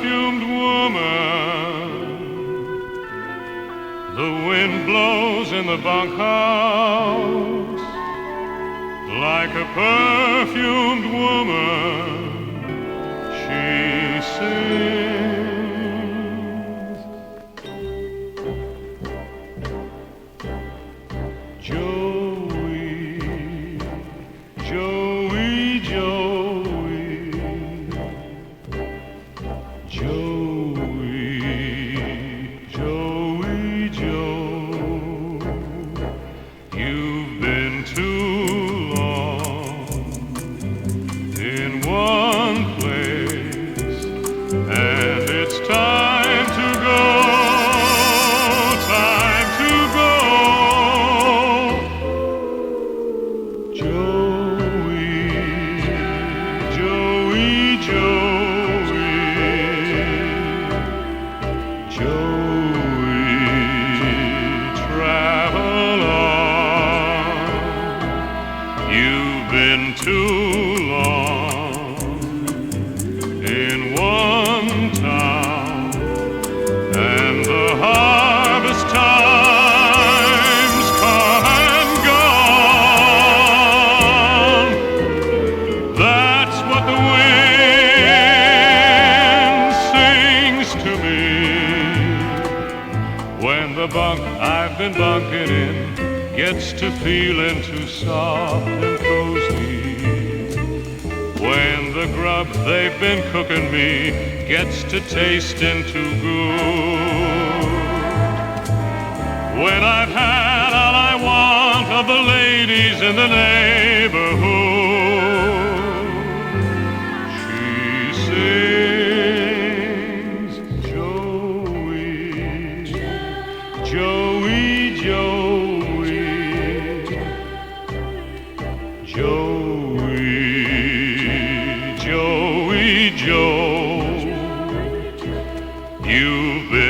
perfumed woman. The wind blows in the bunkhouse like a perfumed woman. She sings. Joey, Joey, Joey, Joey, Joey, Joe. You've been too long in one place, and it's time to go, time to go. Joey, Joey, Joey, Joey, travel on. You've been too long in one town, and the harvest times come and gone. That's what the wind sings to me when the bunk I've been bunking in gets to feeling too soft and cozy. When the grub they've been cooking me gets to tasting too good. When I've had all I want of the ladies in the neighborhood, she sings. Joey, Joey, Joey, Joey, Joey, Joe. You've been